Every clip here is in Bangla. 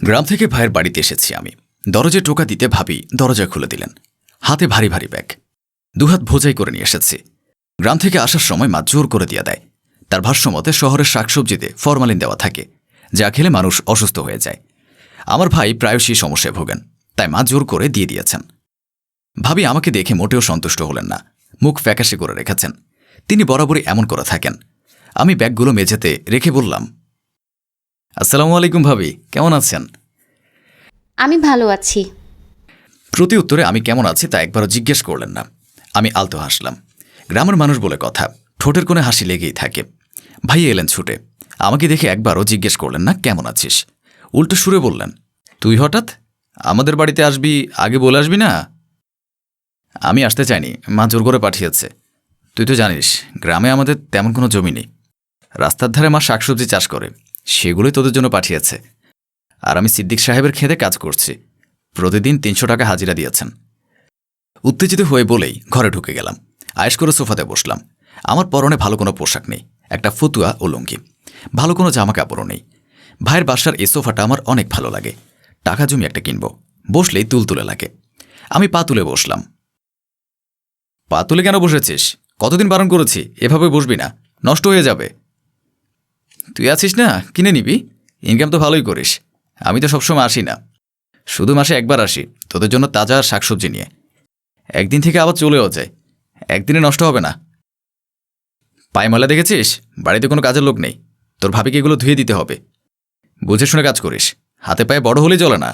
গ্রাম থেকে ভাইয়ের বাড়িতে এসেছি আমি। দরজায় টোকা দিতে ভাবি দরজা খুলে দিলেন। হাতে ভারী ভারী ব্যাগ, দুহাত ভোজাই করে নিয়ে এসেছি। গ্রাম থেকে আসার সময় মা জোর করে দিয়ে দেয়। তার ভাষ্যমতে শহরের শাকসবজিতে ফরমালিন দেওয়া থাকে, যা খেলে মানুষ অসুস্থ হয়ে যায়। আমার ভাই প্রায়শই সমস্যায় ভোগেন, তাই মা জোর করে দিয়ে দিয়েছেন। ভাবি আমাকে দেখে মোটেও সন্তুষ্ট হলেন না, মুখ ফ্যাকাশে করে রেখেছেন। তিনি বরাবরই এমন করে থাকেন। আমি ব্যাগগুলো মেঝেতে রেখে বললাম, আসসালামু আলাইকুম ভাবি, কেমন আছেন? আমি ভালো আছি। প্রতি উত্তরে আমি কেমন আছি তা একবারও জিজ্ঞেস করলেন না। আমি আলতো হাসলাম। গ্রামের মানুষ বলে কথা, ঠোঁটের কোণে হাসি লেগেই থাকে। ভাই এলেন ছুটে, আমাকে দেখে একবারও জিজ্ঞেস করলেন না কেমন আছিস। উল্টো সুরে বললেন, তুই হঠাৎ আমাদের বাড়িতে আসবি, আগে বলে আসবি না? আমি আসতে চাইনি, মা জোর করে পাঠিয়েছে। তুই তো জানিস গ্রামে আমাদের তেমন কোনো জমি নেই। রাস্তার ধারে মা শাকসবজি চাষ করে, সেগুলোই তোদের জন্য পাঠিয়েছে। আর আমি সিদ্দিক সাহেবের খেতে কাজ করছি, প্রতিদিন ৩০০ টাকা হাজিরা দিয়েছেন। উত্তেজিত হয়ে বলেই ঘরে ঢুকে গেলাম। আয়েশ করে সোফাতে বসলাম। আমার পরনে ভালো কোনো পোশাক নেই, একটা ফতুয়া ও লুঙ্গি, ভালো কোনো জামা কাপড়ও নেই। ভাইয়ের বাসার এই সোফাটা আমার অনেক ভালো লাগে, টাকা জমি একটা কিনব, বসলেই তুলতুলে লাগে। আমি পা তুলে বসলাম। পা তুলে কেন বসেছিস? কতদিন বারণ করেছি এভাবে বসবি না, নষ্ট হয়ে যাবে। তুই আছিস না, কিনে নিবি, ইনকাম তো ভালোই করিস। আমি তো সবসময় আসি না, শুধু মাসে একবার আসি তোদের জন্য তাজা শাকসবজি নিয়ে। একদিন থেকে আবার চলেও যায়, একদিনে নষ্ট হবে না। পায়ে ময়লা দেখেছিস? বাড়িতে কোনো কাজের লোক নেই, তোর ভাবিকে এগুলো ধুয়ে দিতে হবে। বুঝে শুনে কাজ করিস, হাতে পায়ে বড় হলেই চলে না।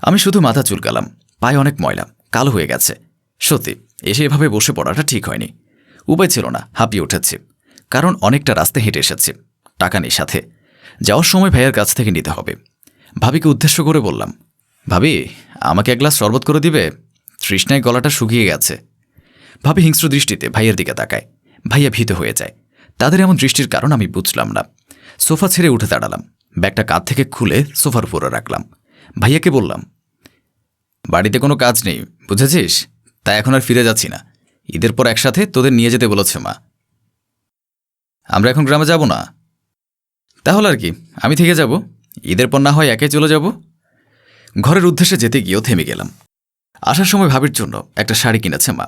আমি শুধু মাথা চুলকালাম। পায়ে অনেক ময়লা, কালো হয়ে গেছে। সত্যি এসে এভাবে বসে পড়াটা ঠিক হয়নি। উপায় ছিল না, হাঁপিয়ে উঠেছি। কারণ অনেকটা রাস্তা হেঁটে এসেছি, টাকা নেই সাথে। যাওয়ার সময় ভাইয়ের কাছ থেকে নিতে হবে। ভাবিকে উদ্দেশ্য করে বললাম, ভাবি আমাকে এক গ্লাস শরবত করে দিবে, তৃষ্ণায় গলাটা শুকিয়ে গেছে। ভাবি হিংস্র দৃষ্টিতে ভাইয়ের দিকে তাকায়। ভাইয়া ভীত হয়ে যায়। তাদের এমন দৃষ্টির কারণ আমি বুঝলাম না। সোফা ছেড়ে উঠে দাঁড়ালাম, ব্যাগটা কাঁধ থেকে খুলে সোফার উপরে রাখলাম। ভাইয়াকে বললাম, বাড়িতে কোনো কাজ নেই বুঝেছিস, তাই এখন আর ফিরে যাচ্ছি না। ঈদের পর একসাথে তোদের নিয়ে যেতে বলেছে মা। আমরা এখন গ্রামে যাব না। তাহলে আর কি, আমি থেকে যাব, ঈদের পর না হয় একে চলে যাব। ঘরের উদ্দেশ্যে যেতে গিয়েও থেমে গেলাম। আসার সময় ভাবির জন্য একটা শাড়ি কিনেছে মা,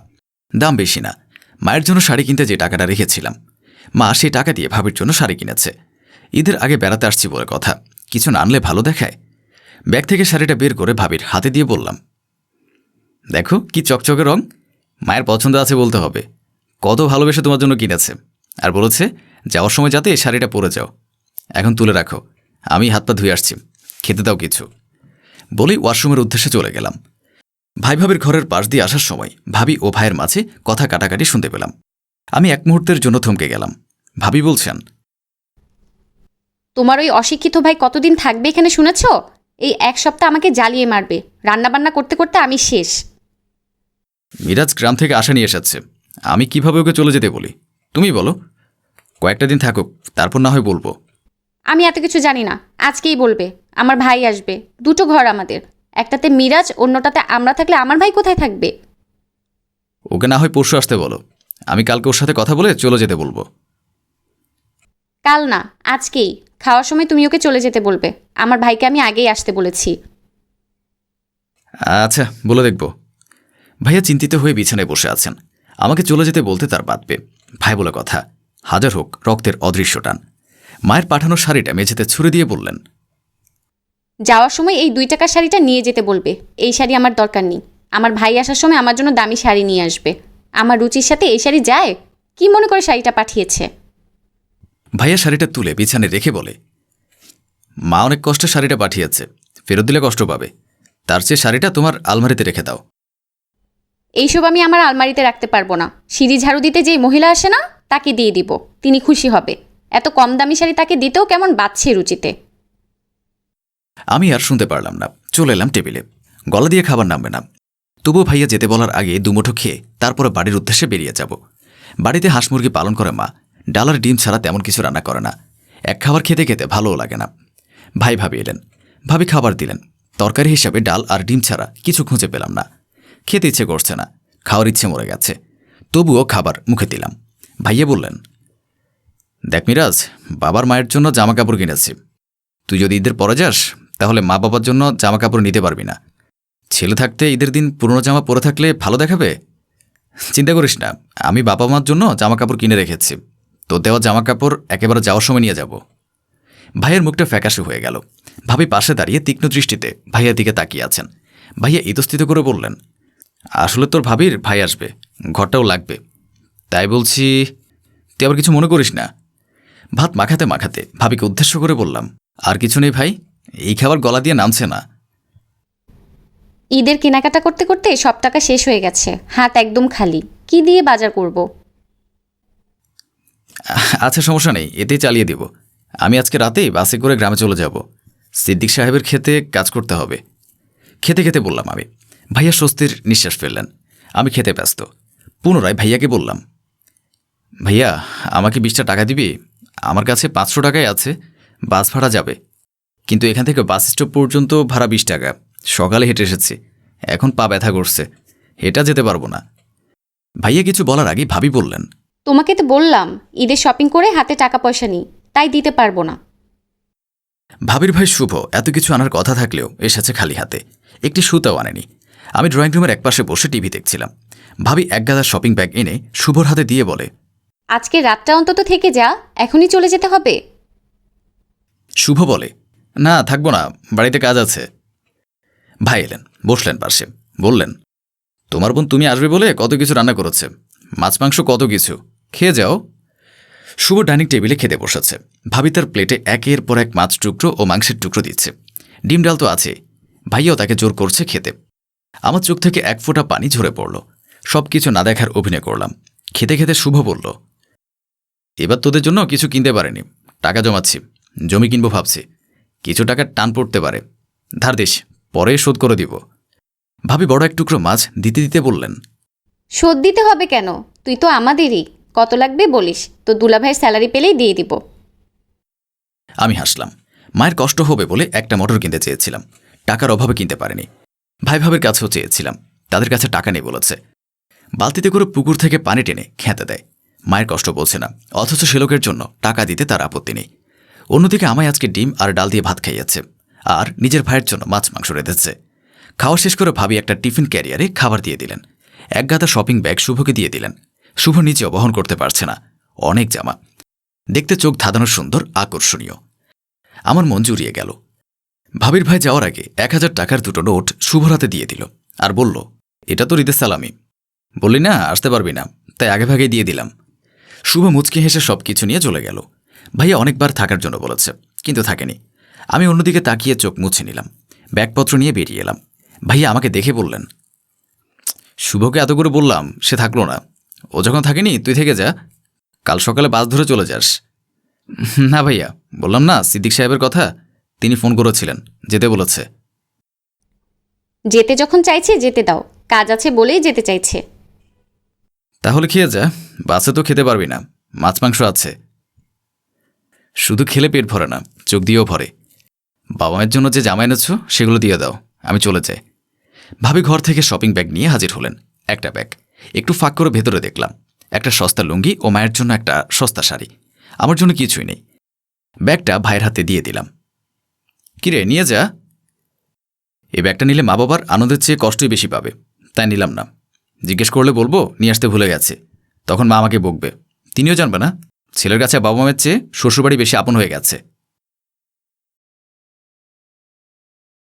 দাম বেশি না। মায়ের জন্য শাড়ি কিনতে যে টাকাটা রেখেছিলাম, মা সেই টাকা দিয়ে ভাবির জন্য শাড়ি কিনেছে। ঈদের আগে বেড়াতে আসছি বলে কথা, কিছু না আনলে ভালো দেখায়। ব্যাগ থেকে শাড়িটা বের করে ভাবির হাতে দিয়ে বললাম, দেখো কি চকচকে রং, মায়ের পছন্দ আছে বলতে হবে। কত ভালোবেসে তোমার জন্য কিনেছে, আর বলেছে যাওয়ার সময় যাতে এই শাড়িটা পরে যাও। এখন তুলে রাখো, আমি হাত পা ধুয়ে আসছি, খেতে দাও কিছু। বলেই ওয়াশরুমের উদ্দেশ্যে চলে গেলাম। ভাই ভাবির ঘরের পাশ দিয়ে আসার সময় ভাবি ও ভাইয়ের মাঝে কথা কাটাকাটি শুনতে পেলাম। আমি এক মুহূর্তের জন্য থমকে গেলাম। ভাবি বলছেন, তোমার ওই অশিক্ষিত ভাই কতদিন থাকবে এখানে শুনেছ? এই এক সপ্তাহ আমাকে জ্বালিয়ে মারবে, রান্নাবান্না করতে করতে আমি শেষ। মিরাজ গ্রাম থেকে আশা নিয়ে এসেছে, আমি কিভাবে ওকে চলে যেতে বলি? তুমি বলো। কয়েকটা দিন থাকুক, তারপর না হয় বলবো। আমি এত কিছু জানি না, আজকেই বলবে। আমার ভাই আসবে, দুটো ঘর আমাদের, একটাতে মিরাজ, অন্যটাতে আমরা থাকলে আমার ভাই কোথায় থাকবে? ওকে না হয় পরশু আসতে বলো, আমি কালকে ওর সাথে কথা বলে চলে যেতে বলবো। কাল না, আজকেই। খাওয়ার সময় তুমি ওকে চলে যেতে বলবে। আমার ভাইকে আমি আগেই আসতে বলেছি। আচ্ছা, বলে দেখব। ভাইয়া চিন্তিত হয়ে বিছানায় বসে আছেন। আমাকে চলে যেতে বলতে তার বাঁধবে। ভাই বলে কথা, হাজার হোক রক্তের অদৃশ্য টান। মায়ের পাঠানো শাড়িটা মেঝেতে ছুঁড়ে দিয়ে বললেন, যাওয়ার সময় এই 2 টাকার শাড়িটা নিয়ে যেতে বলবে। এই শাড়ি আমার দরকার নেই। আমার ভাই আসার সময় আমার জন্য দামি শাড়ি নিয়ে আসবে। আমার রুচির সাথে এই শাড়ি যায়? কি মনে করে শাড়িটা পাঠিয়েছে? ভাইয়া শাড়িটা তুলে বিছানে রেখে বলে, মা অনেক কষ্টে শাড়িটা পাঠিয়েছে, ফেরত দিলে কষ্ট পাবে। তার চেয়ে শাড়িটা তোমার আলমারিতে রেখে দাও। এইসব আমি আমার আলমারিতে রাখতে পারবো না। সিঁড়ি ঝাড়ু দিতে যেই মহিলা আসে না, তাকে দিয়ে দিব, তিনি খুশি হবে। এত কম দামি শাড়ি তাকে দিতেও কেমন বাজছে রুচিতে। আমি আর শুনতে পারলাম না, চলে এলাম টেবিলে। গলা দিয়ে খাবার নামবে না। তবুও ভাইয়া যেতে বলার আগে দুমুঠো খেয়ে তারপরে বাড়ির উদ্দেশ্যে বেরিয়ে যাব। বাড়িতে হাঁস মুরগি পালন করে মা, ডাল আর ডিম ছাড়া তেমন কিছু রান্না করে না। এক খাবার খেতে খেতে ভালোও লাগে না। ভাই ভাবি এলেন, ভাবি খাবার দিলেন। তরকারি হিসাবে ডাল আর ডিম ছাড়া কিছু খুঁজে পেলাম না। খেতে ইচ্ছে করছে না, খাওয়ার ইচ্ছে মরে গেছে। তবুও খাবার মুখে দিলাম। ভাইয়া বললেন, দেখ মিরাজ, বাবার মায়ের জন্য জামা কাপড় কিনেছি, তুই যদি ঈদের পরে যাস তাহলে মা বাবার জন্য জামা কাপড় নিতে পারবি না। ছেলে থাকতে ঈদের দিন পুরনো জামা পরে থাকলে ভালো দেখাবে? চিন্তা করিস না, আমি বাবা মার জন্য জামা কাপড় কিনে রেখেছি। তো দেওয়া জামা কাপড় একেবারে যাওয়ার সময় নিয়ে যাব। ভাইয়ের মুখটা ফ্যাকাশে হয়ে গেল। ভাবি পাশে দাঁড়িয়ে তীক্ষ্ণ দৃষ্টিতে ভাইয়ার দিকে তাকিয়ে আছেন। ভাইয়া ইতস্থিত করে বললেন, আসলে তোর ভাবির ভাই আসবে, ঘরটাও লাগবে, তাই বলছি তুই আবার কিছু মনে করিস না। ভাত মাখাতে মাখাতে ভাবিকে উদ্দেশ্য করে বললাম, আর কিছু নেই ভাই, এই খাবার গলা দিয়ে নামছে না। ঈদের কেনাকাটা করতে করতে সব টাকা শেষ হয়ে গেছে, হাত একদম খালি। কি দিয়ে বাজার করব? আচ্ছা সমস্যা নেই, এতেই চালিয়ে দেব। আমি আজকে রাতেই বাসে করে গ্রামে চলে যাব। সিদ্দিক সাহেবের ক্ষেতে কাজ করতে হবে। খেতে খেতে বললাম আমি। ভাইয়া স্বস্তির নিঃশ্বাস ফেললেন। আমি খেতে ব্যস্ত। পুনরায় ভাইয়াকে বললাম, ভাইয়া আমাকে 20টা টাকা দিবি? আমার কাছে 500 টাকাই আছে, বাস ভাড়া যাবে। কিন্তু এখান থেকে বাস স্টপ পর্যন্ত ভাড়া 20 টাকা। সকালে হেঁটে এসেছি, এখন পা ব্যথা করছে, হেঁটা যেতে পারবো না। ভাইয়া কিছু বলার আগেই ভাবি বললেন, তোমাকে তো বললাম ঈদের শপিং করে হাতে টাকা পয়সা নেই, তাই দিতে পারবো না। ভাবির ভাই শুভ এত কিছু আনার কথা থাকলেও এসেছে খালি হাতে, একটি সুতাও আনেনি। আমি ড্রয়িং রুমের একপাশে বসে টিভি দেখছিলাম। ভাবি একগাদা শপিং ব্যাগ এনে শুভর হাতে দিয়ে বলে, আজকে রাতটা অন্তত থেকে যা, এখনই চলে যেতে হবে? শুভ বলে, না থাকবো না, বাড়িতে কাজ আছে। ভাই এলেন, বসলেন পাশে, বললেন, তোমার বোন তুমি আসবে বলে কত কিছু রান্না করেছে, মাছ মাংস কত কিছু, খেয়ে যাও। শুভ ডাইনিং টেবিলে খেতে বসেছে। ভাবি তার প্লেটে একের পর এক মাছ টুকরো ও মাংসের টুকরো দিচ্ছে। ডিম ডাল তো আছে, ভাইয়াও তাকে জোর করছে খেতে। আমার চোখ থেকে এক ফোঁটা পানি ঝরে পড়ল। সব কিছু না দেখার অভিনয় করলাম। খেতে খেতে শুভ বলল, এবার তোদের জন্য কিছু কিনতে পারেনি, টাকা জমাচ্ছি, জমি কিনবো ভাবছি, কিছু টাকার টান পড়তে পারে, ধার দিস, পরে শোধ করে দিব। ভাবি বড় এক টুকরো মাছ দিতে দিতে বললেন, শোধ দিতে হবে কেন? তুই তো আমাদেরই, কত লাগবে বলিস, তো দুলাভাইয়ের স্যালারি পেলেই দিয়ে দিব। আমি হাসলাম। মায়ের কষ্ট হবে বলে একটা মোটর কিনতে চেয়েছিলাম, টাকার অভাবে কিনতে পারিনি। ভাই ভাবের কাছেও চেয়েছিলাম, তাদের কাছে টাকা নেই বলেছে। বালতিতে করে পুকুর থেকে পানি টেনে খেতে দেয়। মায়ের কষ্ট বলছে না, অথচ সে লোকের জন্য টাকা দিতে তার আপত্তি নেই। অন্যদিকে আমায় আজকে ডিম আর ডাল দিয়ে ভাত খাইয়েছে, আর নিজের ভাইয়ের জন্য মাছ মাংস রেঁধেছে। খাওয়া শেষ করে ভাবি একটা টিফিন ক্যারিয়ারে খাবার দিয়ে দিলেন। একগাদা শপিং ব্যাগ শুভকে দিয়ে দিলেন। শুভ নিজেও বহন করতে পারছে না, অনেক জামা, দেখতে চোখ ধাঁধানো সুন্দর, আকর্ষণীয়। আমার মন জুড়িয়ে গেল। ভাবির ভাই যাওয়ার আগে 1000 টাকার দুটো নোট শুভর হাতে দিয়ে দিল, আর বলল, এটা তো ঈদের সালামি, বললি না আসতে পারবি না, তাই আগে ভাগেই দিয়ে দিলাম। শুভ মুচকি হেসে সব কিছু নিয়ে চলে গেল। ভাইয়া অনেকবার থাকার জন্য বলেছে, কিন্তু থাকেনি। আমি অন্যদিকে তাকিয়ে চোখ মুছে নিলাম, ব্যাগপত্র নিয়ে বেরিয়ে এলাম। ভাইয়া আমাকে দেখে বললেন, শুভকে এত করে বললাম, সে থাকলো না, ও যখন থাকেনি তুই থেকে যা, কাল সকালে বাস ধরে চলে যাস। না ভাইয়া, বললাম না সিদ্দিক সাহেবের কথা, তিনি ফোন করেছিলেন, যেতে বলেছে। যেতে যখন চাইছে যেতে দাও, কাজ আছে বলেই যেতে চাইছে। তাহলে খেয়ে যা, বাসে তো খেতে পারবি না, মাছ মাংস আছে। শুধু খেলে পেট ভরে না, চোখ দিয়েও ভরে। বাবা মায়ের জন্য যে জামা এনেছ সেগুলো দিয়ে দাও, আমি চলে যাই। ভাবি ঘর থেকে শপিং ব্যাগ নিয়ে হাজির হলেন। একটা ব্যাগ, একটু ফাঁক করে ভেতরে দেখলাম একটা সস্তা লুঙ্গি ও মায়ের জন্য একটা সস্তা শাড়ি। আমার জন্য কিছুই নেই। ব্যাগটা ভাইয়ের হাতে দিয়ে দিলাম। কিরে নিয়ে যা, এই ব্যাগটা নিলে মা বাবার আনন্দের চেয়ে কষ্টই বেশি পাবে, তাই নিলাম না। জিজ্ঞেস করলে বলবো নিয়ে আসতে ভুলে গেছে, তখন মা আমাকে বকবে। তিনিও জানবে না ছেলের কাছে বাবা মায়ের চেয়ে শ্বশুরবাড়ি বেশি আপন হয়ে গেছে।